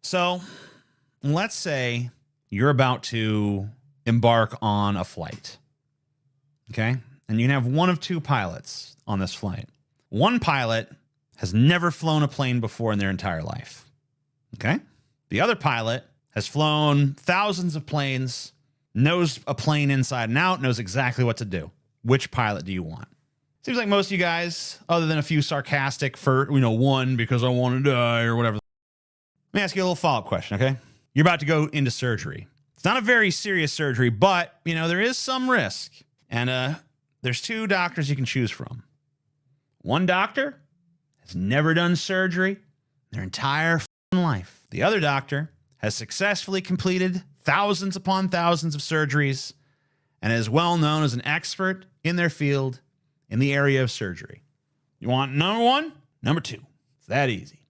So let's say you're about to embark on a flight. Okay. And you can have one of two pilots on this flight. One pilot has never flown a plane before in their entire life. Okay. The other pilot has flown thousands of planes, knows a plane inside and out, knows exactly what to do. Which pilot do you want? Seems like most of you guys, other than a few sarcastic for, one because I want to die or whatever. Let me ask you a little follow-up question, okay? You're about to go into surgery. It's not a very serious surgery, but, there is some risk. And there's two doctors you can choose from. One doctor has never done surgery their entire life. The other doctor has successfully completed thousands upon thousands of surgeries and is well known as an expert in their field in the area of surgery. You want number one? Number two. It's that easy.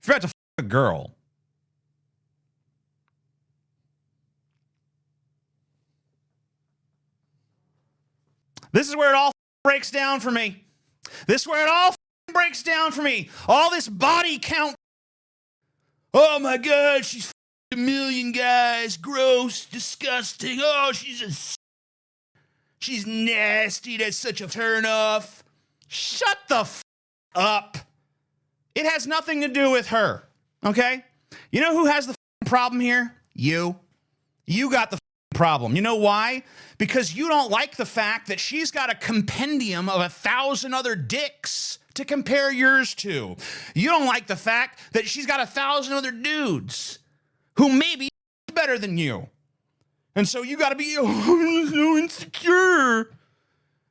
If you're about to a girl, this is where it all breaks down for me. This is where it all breaks down for me. All this body count. Oh my God, she's a million guys. Gross, disgusting. Oh, she's nasty. That's such a turn off. Shut the up. It has nothing to do with her. Okay? You know who has the problem here? You. You got the problem. You know why? Because you don't like the fact that she's got a compendium of 1,000 other dicks to compare yours to. You don't like the fact that she's got 1,000 other dudes who may be better than you. And so you got to be so insecure.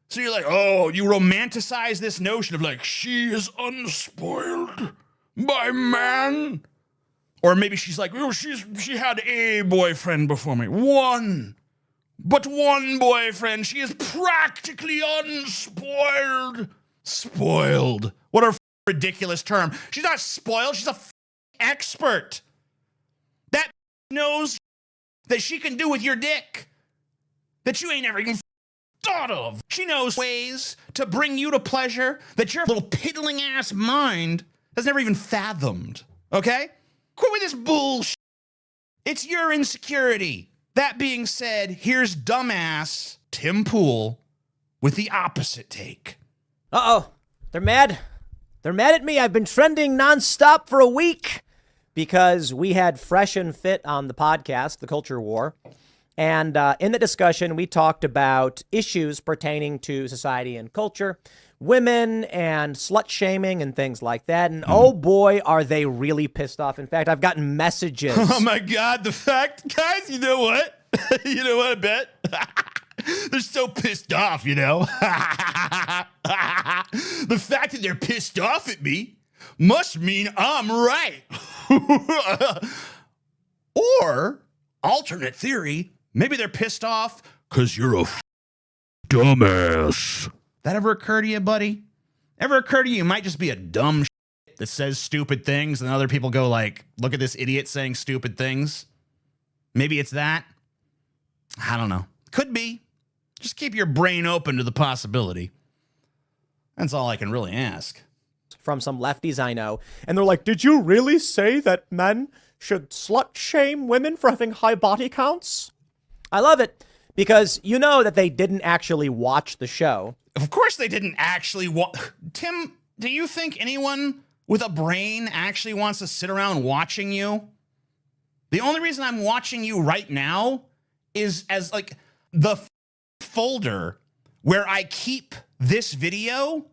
So you're like, oh, you romanticize this notion of like, she is unspoiled by man. Or maybe she's like, oh, she had a boyfriend before me. One boyfriend. She is practically unspoiled. Spoiled. What a ridiculous term. She's not spoiled. She's a expert. That knows that she can do with your dick that you ain't ever even thought of. She knows ways to bring you to pleasure that your little piddling ass mind has never even fathomed. Okay? Quit with this bullshit. It's your insecurity. That being said, here's dumbass Tim Pool with the opposite take. Uh-oh. They're mad. They're mad at me. I've been trending nonstop for a week because we had Fresh and Fit on the podcast, The Culture War. And in the discussion, we talked about issues pertaining to society and culture, women and slut shaming and things like that. And oh boy, are they really pissed off. In fact, I've gotten messages. Oh my God, the fact, guys, you know what? You know what I bet? They're so pissed off, The fact that they're pissed off at me must mean I'm right. Or, alternate theory, maybe they're pissed off because you're a dumbass. That ever occur to you, buddy? Ever occur to you might just be a dumb that says stupid things and other people go like, look at this idiot saying stupid things? Maybe it's that. I don't know. Could be. Just keep your brain open to the possibility. That's all I can really ask. From some lefties I know. And they're like, did you really say that men should slut shame women for having high body counts? I love it because you know that they didn't actually watch the show. Of course they didn't actually Tim, do you think anyone with a brain actually wants to sit around watching you? The only reason I'm watching you right now is as like the folder where I keep this video.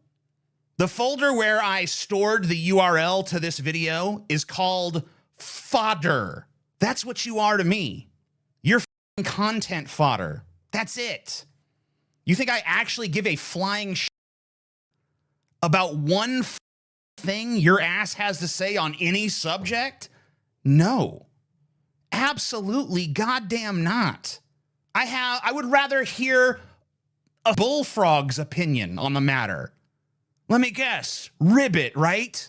The folder where I stored the URL to this video is called fodder. That's what you are to me. You're content fodder. That's it. You think I actually give a flying about one thing your ass has to say on any subject? No. Absolutely goddamn not. I would rather hear a bullfrog's opinion on the matter. Let me guess. Ribbit, right?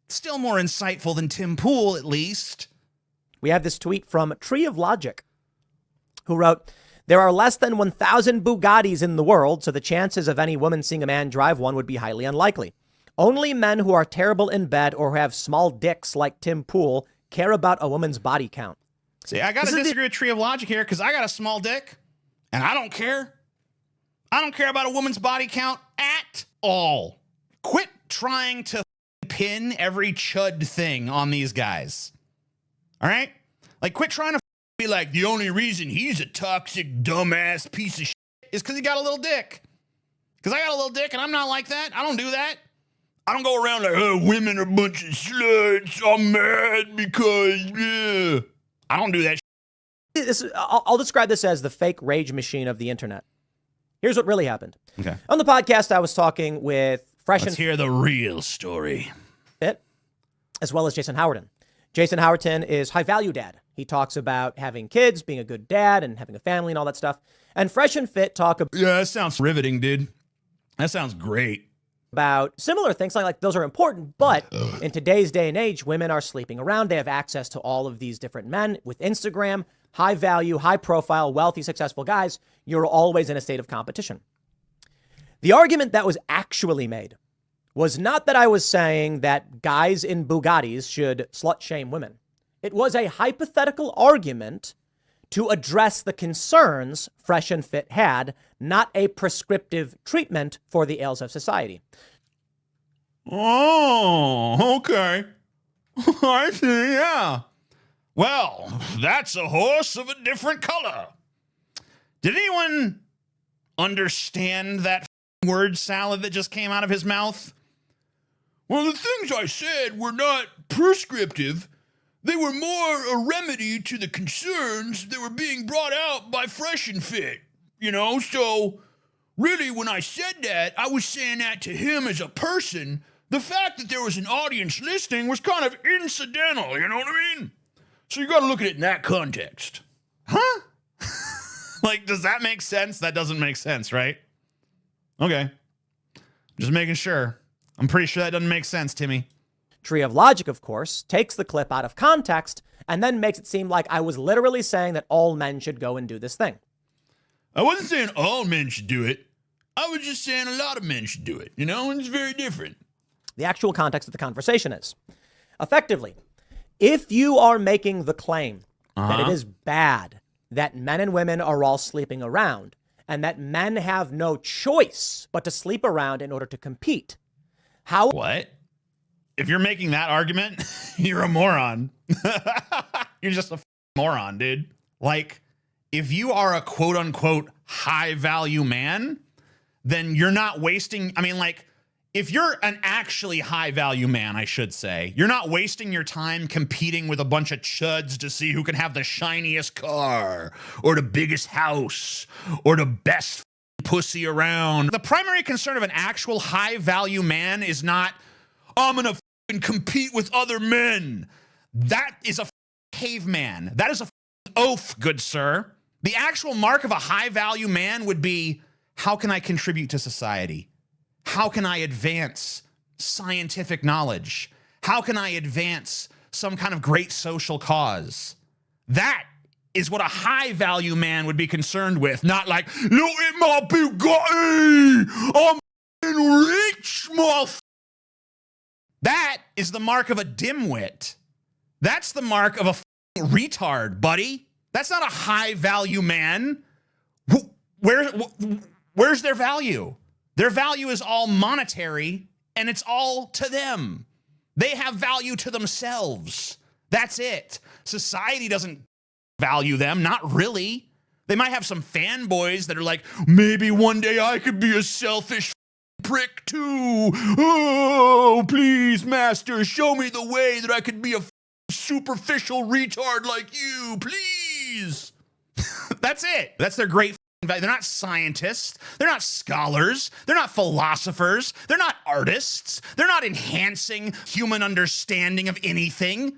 Still more insightful than Tim Pool, at least. We have this tweet from Tree of Logic, who wrote, there are less than 1,000 Bugattis in the world, so the chances of any woman seeing a man drive one would be highly unlikely. Only men who are terrible in bed or who have small dicks like Tim Pool care about a woman's body count. See, I got to disagree with Tree of Logic here because I got a small dick and I don't care. I don't care about a woman's body count at all. Quit trying to pin every chud thing on these guys. All right? Like, quit trying to be like, the only reason he's a toxic, dumbass piece of shit is because he got a little dick. Because I got a little dick and I'm not like that. I don't do that. I don't go around like, oh, women are a bunch of sluts. I'm mad because, yeah. I don't do that shit. I'll describe this as the fake rage machine of the internet. Here's what really happened. Okay. On the podcast, I was talking with Let's hear the real story. Fit, as well as Jason Howerton. Jason Howerton is high value dad. He talks about having kids, being a good dad, and having a family and all that stuff. And Fresh and Fit talk about... Yeah, that sounds riveting, dude. That sounds great. About similar things, like those are important, but in today's day and age, women are sleeping around. They have access to all of these different men with Instagram, high value, high profile, wealthy, successful guys. You're always in a state of competition. The argument that was actually made was not that I was saying that guys in Bugattis should slut shame women. It was a hypothetical argument to address the concerns Fresh and Fit had, not a prescriptive treatment for the ills of society. Oh, okay. I see, yeah. Well, that's a horse of a different color. Did anyone understand that word salad that just came out of his mouth? Well, the things I said were not prescriptive. They were more a remedy to the concerns that were being brought out by Fresh and Fit. You know, so really when I said that, I was saying that to him as a person. The fact that there was an audience listening was kind of incidental, you know what I mean? So you got to look at it in that context. Huh? Like, does that make sense? That doesn't make sense, right? Okay. Just making sure. I'm pretty sure that doesn't make sense, Timmy. Tree of Logic, of course, takes the clip out of context and then makes it seem like I was literally saying that all men should go and do this thing. I wasn't saying all men should do it. I was just saying a lot of men should do it, you know, and it's very different. The actual context of the conversation is, effectively, if you are making the claim that it is bad that men and women are all sleeping around and that men have no choice but to sleep around in order to compete, how... What? If you're making that argument, you're a moron. You're just a moron, dude. Like, if you are a quote unquote high value man, then you're not wasting. I mean, like, if you're an actually high value man, I should say, you're not wasting your time competing with a bunch of chuds to see who can have the shiniest car or the biggest house or the best pussy around. The primary concern of an actual high value man is not, I'm gonna compete with other men. That is a caveman. That is a oath, good sir. The actual mark of a high value man would be, how can I contribute to society? How can I advance scientific knowledge? How can I advance some kind of great social cause? That is what a high value man would be concerned with, not like, look at my Bugatti, I'm rich, motherfucker. That is the mark of a dimwit. That's the mark of a retard, buddy. That's not a high value man. Where's their value? Their value is all monetary and it's all to them. They have value to themselves. That's it. Society doesn't value them. Not really. They might have some fanboys that are like, maybe one day I could be a selfish prick too. Oh, please, master, show me the way that I could be a superficial retard like you, please. That's it. That's their great value. They're not scientists. They're not scholars. They're not philosophers. They're not artists. They're not enhancing human understanding of anything.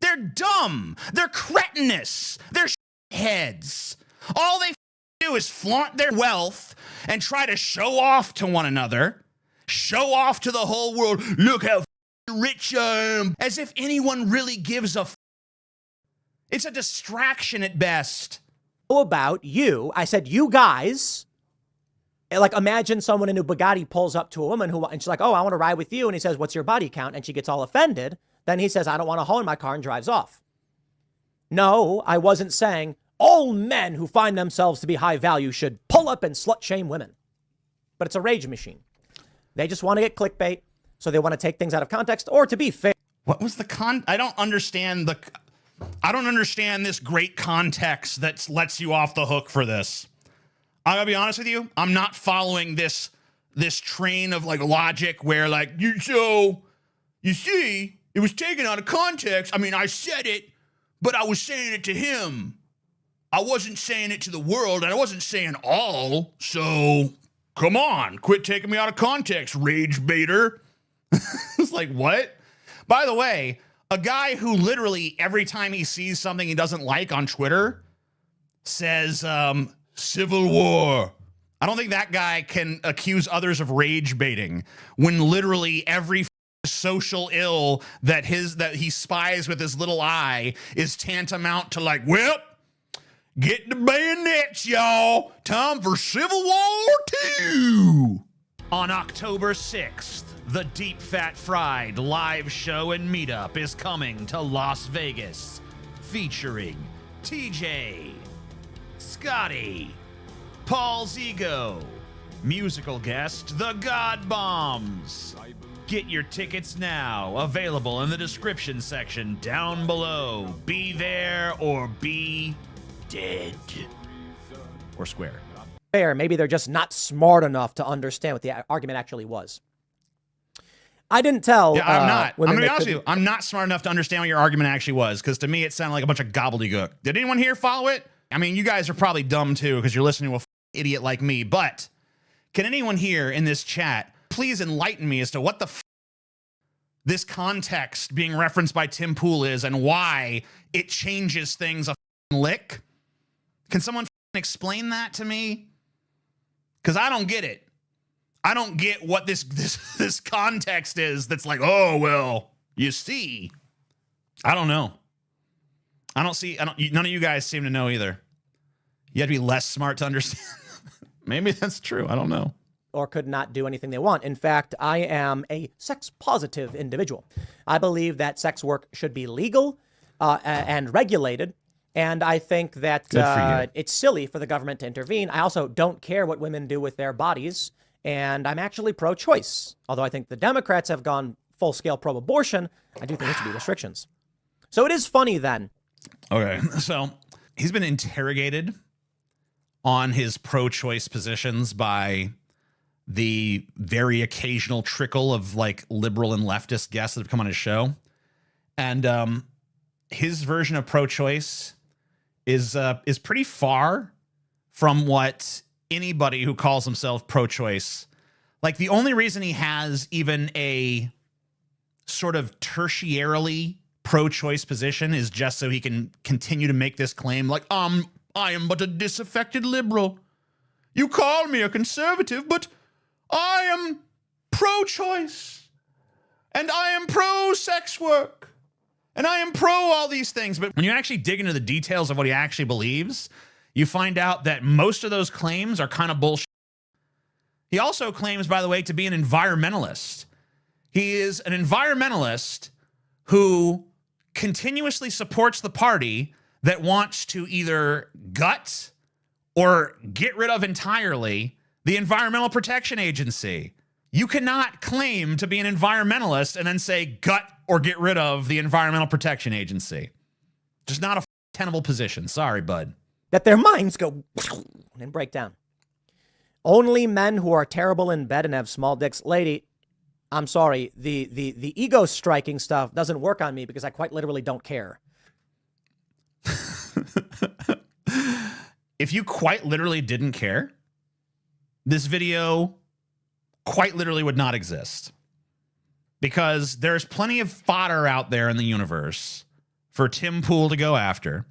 They're dumb. They're cretinous. They're heads. All they do is flaunt their wealth and try to show off to one another, show off to the whole world, look how rich I am, as if anyone really gives a It's a distraction at best. About you, I said, you guys, like, imagine someone in a Bugatti pulls up to a woman and she's like, oh, I want to ride with you. And he says, what's your body count? And she gets all offended Then he says, I don't want a hoe in my car, and drives off. No, I wasn't saying all men who find themselves to be high value should pull up and slut shame women. But it's a rage machine. They just want to get clickbait, so they want to take things out of context. Or to be fair, what was the I don't understand this great context that lets you off the hook for this. I'm gonna be honest with you. I'm not following this train of like logic where like you see, it was taken out of context. I mean, I said it, but I was saying it to him. I wasn't saying it to the world, and I wasn't saying all. So come on, quit taking me out of context, rage baiter. It's like, what? By the way, a guy who literally every time he sees something he doesn't like on Twitter says, Civil War. I don't think that guy can accuse others of rage baiting when literally every social ill that he spies with his little eye is tantamount to like, well, get the bayonets, y'all. Time for Civil War 2. On October 6th, the Deep Fat Fried live show and meetup is coming to Las Vegas, featuring TJ, Scotty, Paul Zigo, musical guest The God Bombs. Get your tickets now, available in the description section down below. Be there or be dead. Or square. Maybe they're just not smart enough to understand what the argument actually was. I didn't tell. Yeah, I'm not. I'm gonna be honest with you. I'm not smart enough to understand what your argument actually was, because to me it sounded like a bunch of gobbledygook. Did anyone here follow it? I mean, you guys are probably dumb too, because you're listening to a idiot like me. But can anyone here in this chat please enlighten me as to what the this context being referenced by Tim Pool is and why it changes things a lick? Can someone explain that to me? Because I don't get it. I don't get what this context is that's like, oh, well, you see. I don't know. None of you guys seem to know either. You have to be less smart to understand. Maybe that's true. I don't know. Or could not do anything they want. In fact, I am a sex-positive individual. I believe that sex work should be legal and regulated. And I think that it's silly for the government to intervene. I also don't care what women do with their bodies. And I'm actually pro-choice. Although I think the Democrats have gone full-scale pro-abortion, I do think there should be restrictions. So it is funny then. Okay, so he's been interrogated on his pro-choice positions by the very occasional trickle of like liberal and leftist guests that have come on his show. And his version of pro-choice is pretty far from what anybody who calls himself pro-choice, like the only reason he has even a sort of tertiarily pro-choice position is just so he can continue to make this claim like, I am but a disaffected liberal. You call me a conservative, but I am pro-choice, and I am pro-sex work, and I am pro all these things. But when you actually dig into the details of what he actually believes, you find out that most of those claims are kind of bullshit. He also claims, by the way, to be an environmentalist. He is an environmentalist who continuously supports the party that wants to either gut or get rid of entirely the Environmental Protection Agency. You cannot claim to be an environmentalist and then say gut or get rid of the Environmental Protection Agency. Just not a tenable position. Sorry, bud. That their minds go and break down. Only men who are terrible in bed and have small dicks. Lady, I'm sorry. The ego striking stuff doesn't work on me because I quite literally don't care. If you quite literally didn't care, this video quite literally would not exist. Because there's plenty of fodder out there in the universe for Tim Pool to go after.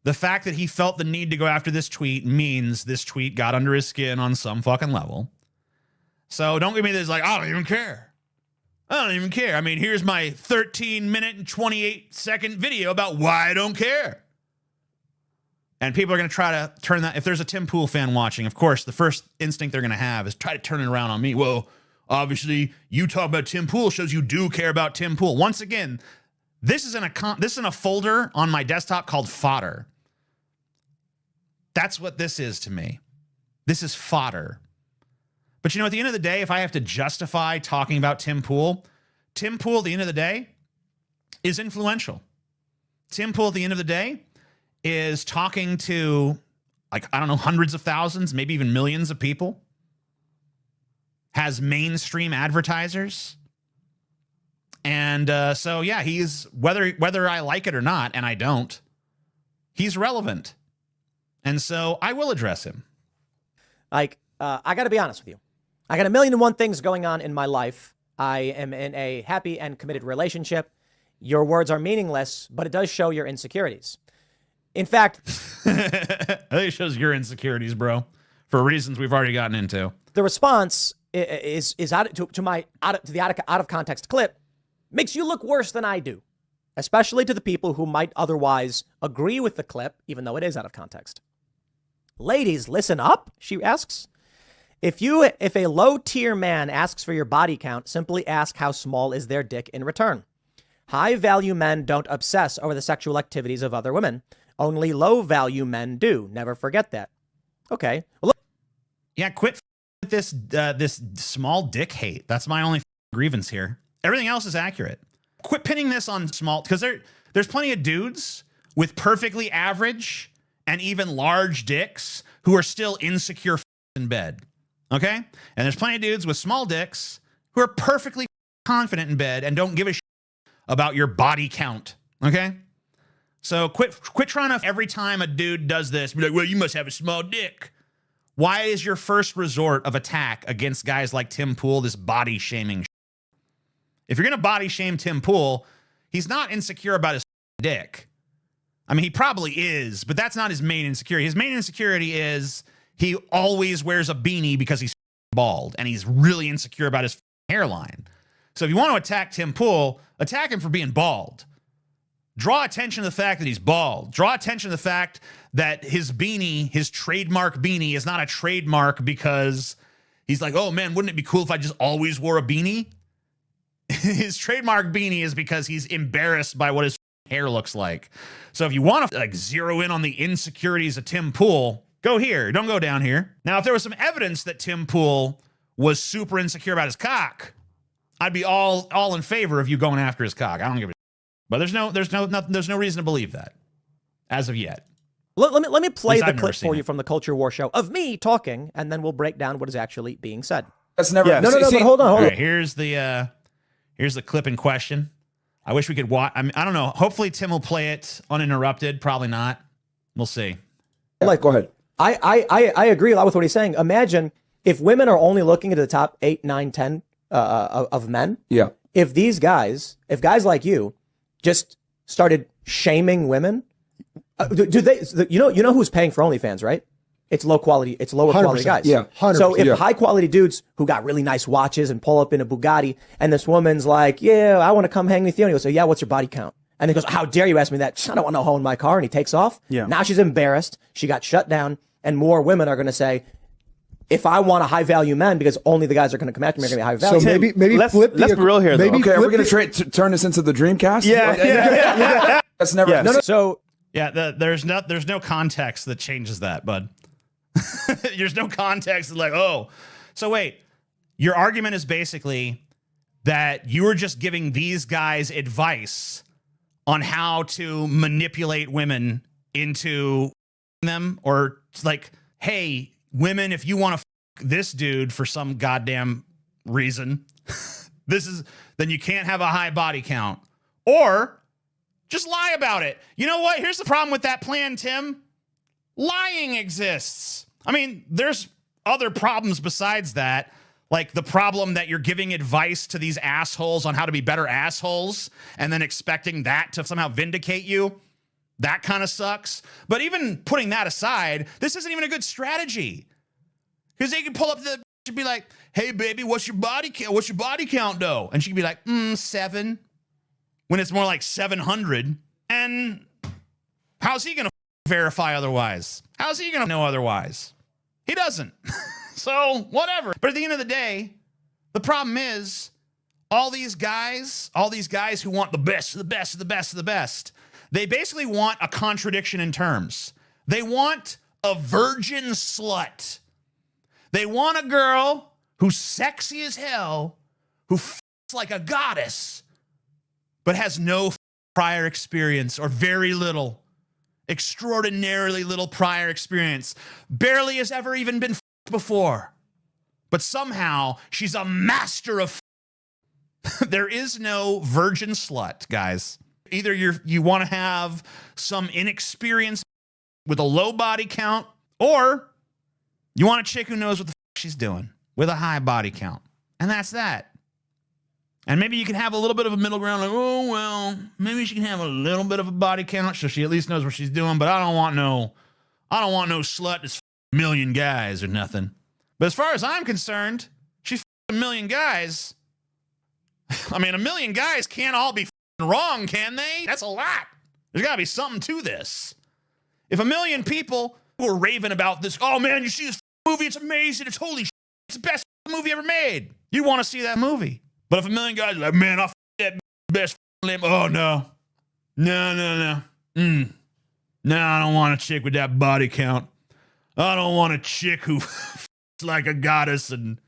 The fact that he felt the need to go after this tweet means this tweet got under his skin on some fucking level. So don't give me this like, I don't even care. I don't even care. I mean, here's my 13-minute and 28-second video about why I don't care. And people are going to try to turn that. If there's a Tim Pool fan watching, of course, the first instinct they're going to have is try to turn it around on me. Well, obviously you talk about Tim Pool shows you do care about Tim Pool. Once again, this is in a folder on my desktop called fodder. That's what this is to me. This is fodder. But at the end of the day, if I have to justify talking about Tim Pool, at the end of the day, is influential. Tim Pool, at the end of the day, is talking to, hundreds of thousands, maybe even millions of people. Has mainstream advertisers. And so, yeah, he's, whether I like it or not, and I don't, he's relevant. And so I will address him. I got to be honest with you. I got 1,000,001 things going on in my life. I am in a happy and committed relationship. Your words are meaningless, but it does show your insecurities. In fact, I think it shows your insecurities, bro, for reasons we've already gotten into. The response is out to the out of context clip makes you look worse than I do, especially to the people who might otherwise agree with the clip, even though it is out of context. Ladies, listen up, she asks. If a low-tier man asks for your body count, simply ask how small is their dick in return. High-value men don't obsess over the sexual activities of other women. Only low-value men do. Never forget that. Okay. Well, look. Yeah, quit with this small dick hate. That's my only grievance here. Everything else is accurate. Quit pinning this on small, because there's plenty of dudes with perfectly average and even large dicks who are still insecure in bed. Okay? And there's plenty of dudes with small dicks who are perfectly confident in bed and don't give a shit about your body count. Okay? So quit trying to, every time a dude does this, be like, well, you must have a small dick. Why is your first resort of attack against guys like Tim Pool this body shaming shit? If you're going to body shame Tim Pool, he's not insecure about his dick. I mean, he probably is, but that's not his main insecurity. His main insecurity is he always wears a beanie because he's bald, and he's really insecure about his hairline. So if you want to attack Tim Pool, attack him for being bald. Draw attention to the fact that he's bald. Draw attention to the fact that his beanie, his trademark beanie, is not a trademark because he's like, oh man, wouldn't it be cool if I just always wore a beanie? His trademark beanie is because he's embarrassed by what his hair looks like. So if you want to zero in on the insecurities of Tim Pool, go here. Don't go down here. Now, if there was some evidence that Tim Pool was super insecure about his cock, I'd be all in favor of you going after his cock. I don't give a shit. But there's no reason to believe that as of yet. Let me play the clip for you from the Culture War show of me talking, and then we'll break down what is actually being said. That's never. Yeah. No, but hold on. Right, here's the clip in question. I wish we could watch. I don't know. Hopefully Tim will play it uninterrupted. Probably not. We'll see. Go ahead. I agree a lot with what he's saying. Imagine if women are only looking at the top 8, 9, 10 of men. Yeah. If guys like you just started shaming women, do they? You know who's paying for OnlyFans, right? It's lower quality guys. Yeah. 100%. So if high quality dudes who got really nice watches and pull up in a Bugatti, and this woman's like, yeah, I want to come hang with you, and he goes, yeah, what's your body count? And he goes, how dare you ask me that? I don't want no hoe in my car. And he takes off. Yeah. Now she's embarrassed. She got shut down. And more women are going to say, if I want a high value man, because only the guys are going to come after me are going to be high value. So maybe let's flip be real here. Maybe okay, are we going to turn this into the Dreamcast? Yeah. That's never. Yeah. So yeah, there's no context that changes that, bud. There's no context like, oh, so wait, your argument is basically that you were just giving these guys advice on how to manipulate women into them, or like, hey, women, if you want to this dude for some goddamn reason, then you can't have a high body count, or just lie about it. You know what? Here's the problem with that plan, Tim. Lying exists. I mean, there's other problems besides that. Like the problem that you're giving advice to these assholes on how to be better assholes and then expecting that to somehow vindicate you. That kind of sucks. But even putting that aside, this isn't even a good strategy. Because they can pull up the and be like, hey, baby, what's your body count? What's your body count, though? And she can be like, 7. When it's more like 700. And how's he going to verify otherwise? How's he going to know otherwise? He doesn't. So whatever. But at the end of the day, The problem is all these guys who want the best, the best, the best, the best, they basically want a contradiction in terms. They want a virgin slut. They want a girl who's sexy as hell, who f***s like a goddess, but has no prior experience or very little, extraordinarily little prior experience, barely has ever even been f***ed before. But somehow she's a master of There is no virgin slut, guys. Either you want to have some inexperienced with a low body count, or you want a chick who knows what the she's doing with a high body count. And that's that. And maybe you can have a little bit of a middle ground, like, oh, well, maybe she can have a little bit of a body count so she at least knows what she's doing, but I don't want no slut that's a million guys or nothing. But as far as I'm concerned, she's a million guys. I mean, a million guys can't all be wrong, can they? That's a lot. There's got to be something to this. If a million people were raving about this, oh man, you see this movie, it's amazing, it's holy shit, it's the best movie ever made, you want to see that movie. But if a million guys are like, man, I that best limb, oh no. No, I don't want a chick with that body count. I don't want a chick who like a goddess and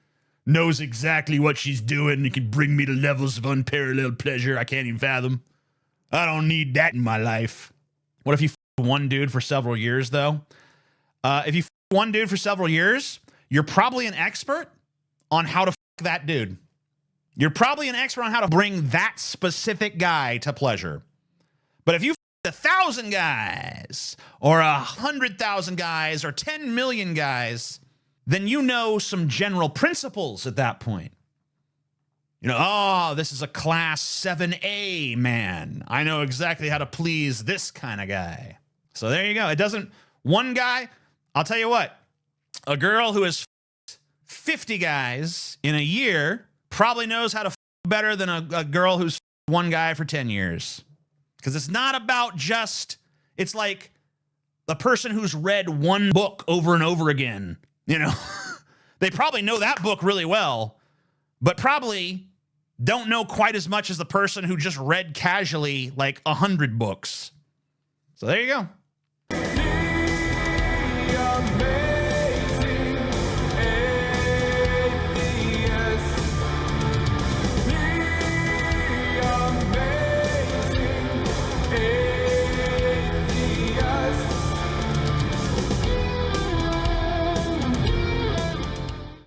knows exactly what she's doing and can bring me to levels of unparalleled pleasure I can't even fathom. I don't need that in my life. What if you one dude for several years, though? If you one dude for several years, you're probably an expert on how to that dude. You're probably an expert on how to bring that specific guy to pleasure. But if you 1,000 guys or 100,000 guys or 10 million guys, then you know some general principles at that point. You know, oh, this is a class 7A man. I know exactly how to please this kind of guy. So there you go. It doesn't, one guy, I'll tell you what, a girl who has 50 guys in a year probably knows how to better than a girl who's one guy for 10 years. Because it's not about just, it's like the person who's read one book over and over again. You know, they probably know that book really well, but probably don't know quite as much as the person who just read casually like 100 books. So there you go.